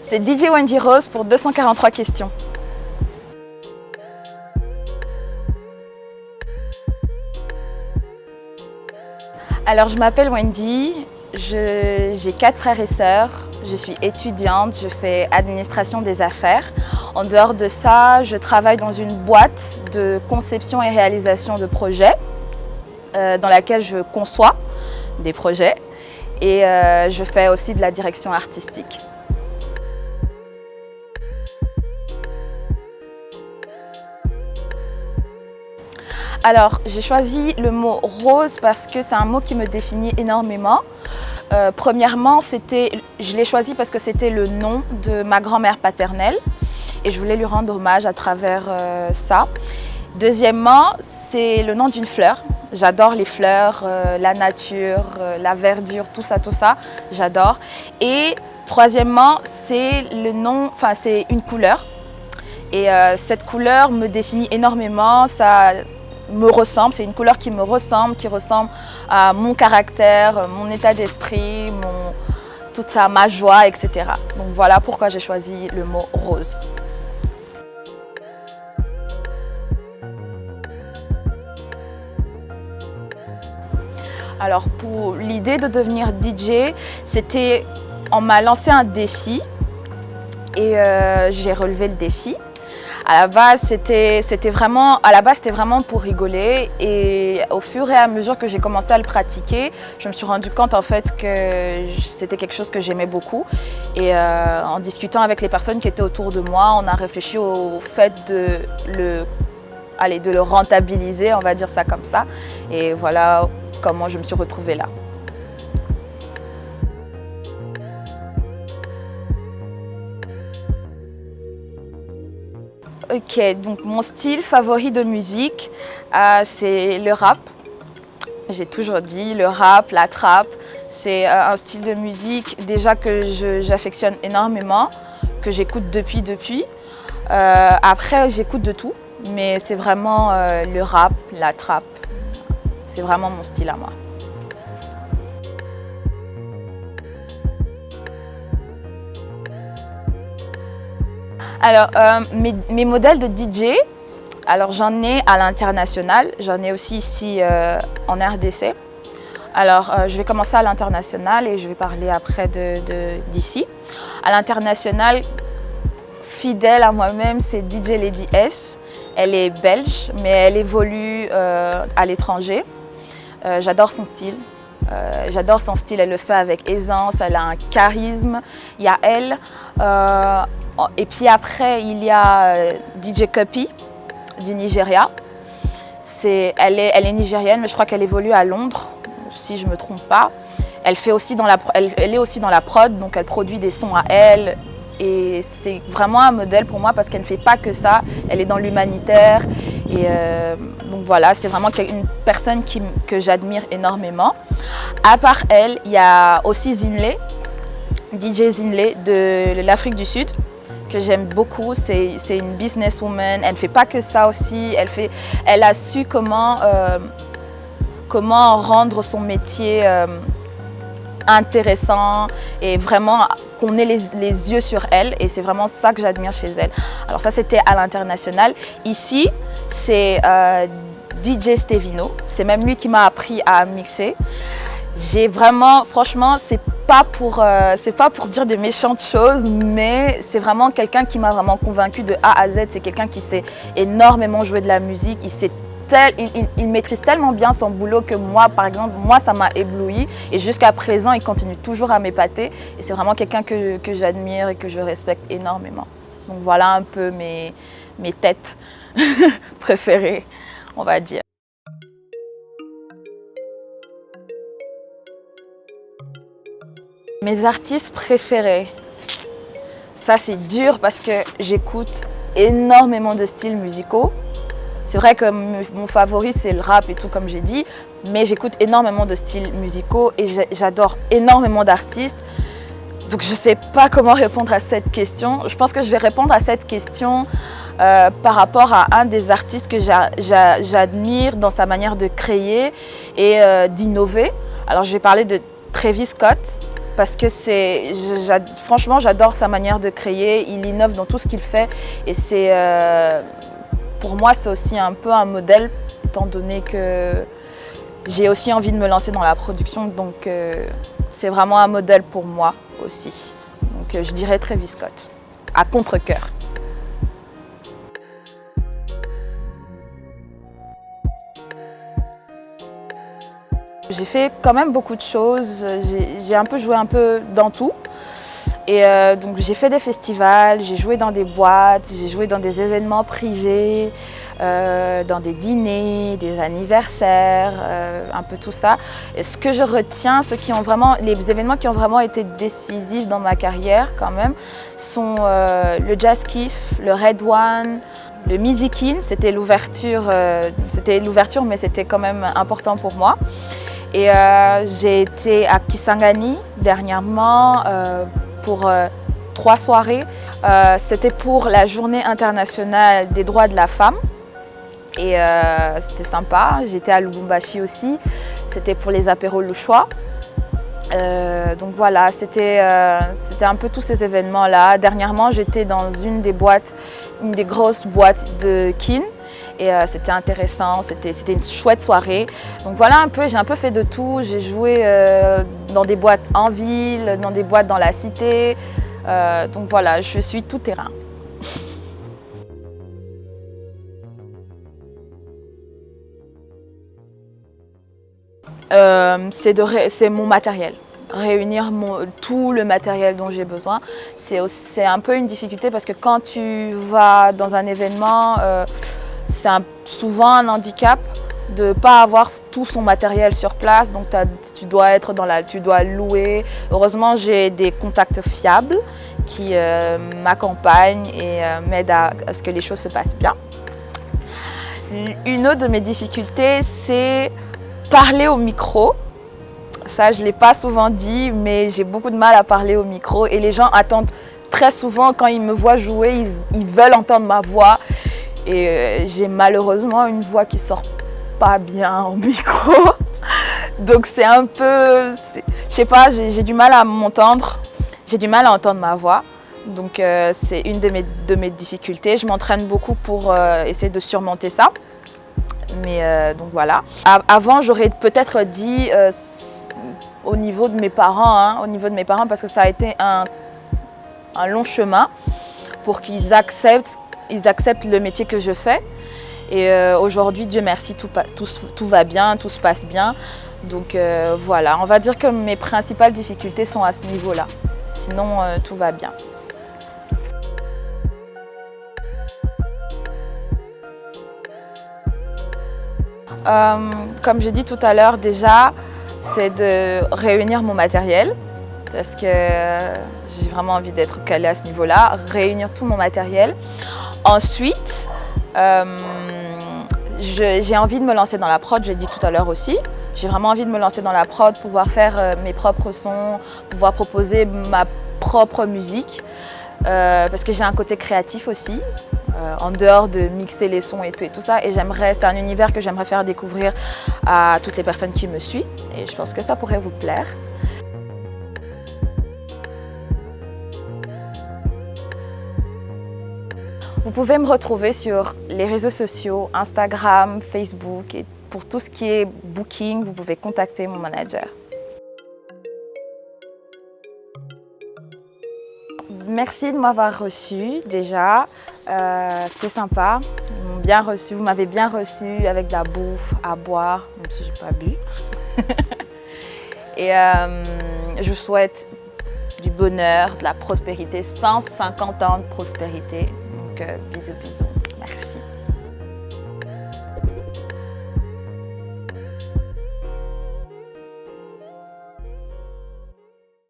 C'est DJ Wendy Rose pour 243 questions. Alors, je m'appelle Wendy, j'ai 4 frères et sœurs, je suis étudiante, je fais administration des affaires. En dehors de ça, je travaille dans une boîte de conception et réalisation de projets dans laquelle je conçois des projets et je fais aussi de la direction artistique. Alors, j'ai choisi le mot rose parce que c'est un mot qui me définit énormément. Premièrement, je l'ai choisi parce que c'était le nom de ma grand-mère paternelle et je voulais lui rendre hommage à travers ça. Deuxièmement, c'est le nom d'une fleur. J'adore les fleurs, la nature, la verdure, tout ça, j'adore. Et troisièmement, c'est c'est une couleur. Et cette couleur me définit énormément. Ça me ressemble, c'est une couleur qui me ressemble, qui ressemble à mon caractère, mon état d'esprit, ma joie, etc. Donc voilà pourquoi j'ai choisi le mot rose. Alors pour l'idée de devenir DJ, on m'a lancé un défi et j'ai relevé le défi. À la base, c'était vraiment pour rigoler et au fur et à mesure que j'ai commencé à le pratiquer, je me suis rendu compte en fait que c'était quelque chose que j'aimais beaucoup. Et en discutant avec les personnes qui étaient autour de moi, on a réfléchi au fait de le rentabiliser, on va dire ça comme ça. Et voilà comment je me suis retrouvée là. Ok, donc mon style favori de musique, c'est le rap. J'ai toujours dit le rap, la trap, c'est un style de musique déjà que j'affectionne énormément, que j'écoute depuis. Après, j'écoute de tout, mais c'est vraiment le rap, la trap, c'est vraiment mon style à moi. Alors, mes modèles de DJ, alors j'en ai à l'international, j'en ai aussi ici en RDC. Alors, je vais commencer à l'international et je vais parler après d'ici. À l'international, fidèle à moi-même, c'est DJ Lady S. Elle est belge, mais elle évolue à l'étranger. J'adore son style. Elle le fait avec aisance, elle a un charisme. Il y a elle. Et puis après, il y a DJ Cuppy du Nigeria. Elle est nigérienne, mais je crois qu'elle évolue à Londres, si je ne me trompe pas. Elle est aussi dans la prod, donc elle produit des sons à elle. Et c'est vraiment un modèle pour moi parce qu'elle ne fait pas que ça, elle est dans l'humanitaire. Et donc voilà, c'est vraiment une personne que j'admire énormément. À part elle, il y a aussi Zinley, DJ Zinley de l'Afrique du Sud, que j'aime beaucoup. C'est une businesswoman, elle ne fait pas que ça aussi, elle a su comment rendre son métier intéressant et vraiment qu'on ait les yeux sur elle, et c'est vraiment ça que j'admire chez elle. Alors ça, c'était à l'international. Ici, c'est DJ Stevino, c'est même lui qui m'a appris à mixer. J'ai vraiment, franchement, c'est pas pour dire des méchantes choses, mais c'est vraiment quelqu'un qui m'a vraiment convaincue de A à Z. C'est quelqu'un qui sait énormément jouer de la musique, il maîtrise tellement bien son boulot que moi, par exemple, ça m'a ébloui. Et jusqu'à présent, il continue toujours à m'épater. Et c'est vraiment quelqu'un que j'admire et que je respecte énormément. Donc voilà un peu mes têtes préférées, on va dire. Mes artistes préférés, ça c'est dur parce que j'écoute énormément de styles musicaux. C'est vrai que mon favori c'est le rap et tout comme j'ai dit, mais j'écoute énormément de styles musicaux et j'adore énormément d'artistes. Donc je ne sais pas comment répondre à cette question. Je pense que je vais répondre à cette question par rapport à un des artistes que j'admire dans sa manière de créer et d'innover. Alors je vais parler de Travis Scott. parce que franchement, j'adore sa manière de créer. Il innove dans tout ce qu'il fait et pour moi, c'est aussi un peu un modèle, étant donné que j'ai aussi envie de me lancer dans la production. Donc, c'est vraiment un modèle pour moi aussi. Donc, je dirais Travis Scott, à contre-cœur. J'ai fait quand même beaucoup de choses, j'ai un peu joué un peu dans tout. Et donc j'ai fait des festivals, j'ai joué dans des boîtes, j'ai joué dans des événements privés, dans des dîners, des anniversaires, un peu tout ça. Et ce que je retiens, les événements qui ont vraiment été décisifs dans ma carrière quand même, sont le Jazz Kiff, le Red One, le Music-In, c'était l'ouverture mais c'était quand même important pour moi. Et j'ai été à Kisangani dernièrement pour 3 soirées. C'était pour la Journée internationale des droits de la femme. Et c'était sympa. J'étais à Lubumbashi aussi. C'était pour les apéros Louchois. Donc voilà, c'était un peu tous ces événements-là. Dernièrement, j'étais dans une des grosses boîtes de Kin. Et c'était intéressant, c'était une chouette soirée. Donc voilà j'ai un peu fait de tout. J'ai joué dans des boîtes en ville, dans des boîtes dans la cité. Donc voilà, je suis tout terrain. C'est mon matériel. Réunir tout le matériel dont j'ai besoin. C'est un peu une difficulté parce que quand tu vas dans un événement, c'est souvent un handicap de ne pas avoir tout son matériel sur place, donc tu dois louer. Heureusement, j'ai des contacts fiables qui m'accompagnent et m'aident à ce que les choses se passent bien. Une autre de mes difficultés, c'est parler au micro. Ça, je ne l'ai pas souvent dit, mais j'ai beaucoup de mal à parler au micro et les gens attendent très souvent quand ils me voient jouer, ils veulent entendre ma voix. Et j'ai malheureusement une voix qui sort pas bien au micro. Donc c'est un peu, je sais pas, j'ai du mal à m'entendre. J'ai du mal à entendre ma voix. Donc c'est une de mes difficultés. Je m'entraîne beaucoup pour essayer de surmonter ça. Mais donc voilà. Avant, j'aurais peut-être dit au niveau de mes parents, parce que ça a été un long chemin pour qu'ils acceptent le métier que je fais. Et aujourd'hui, Dieu merci, tout va bien, tout se passe bien. Donc voilà, on va dire que mes principales difficultés sont à ce niveau-là. Sinon, tout va bien. Comme j'ai dit tout à l'heure déjà, c'est de réunir mon matériel. Parce que j'ai vraiment envie d'être calée à ce niveau-là, réunir tout mon matériel. Ensuite, j'ai envie de me lancer dans la prod, j'ai dit tout à l'heure aussi. J'ai vraiment envie de me lancer dans la prod, pouvoir faire mes propres sons, pouvoir proposer ma propre musique. Parce que j'ai un côté créatif aussi, en dehors de mixer les sons et tout ça. Et c'est un univers que j'aimerais faire découvrir à toutes les personnes qui me suivent. Et je pense que ça pourrait vous plaire. Vous pouvez me retrouver sur les réseaux sociaux, Instagram, Facebook, et pour tout ce qui est booking, vous pouvez contacter mon manager. Merci de m'avoir reçu déjà, c'était sympa, vous m'avez bien reçu avec de la bouffe à boire, même si je n'ai pas bu. Et je vous souhaite du bonheur, de la prospérité, 150 ans de prospérité. Donc bisous, bisous.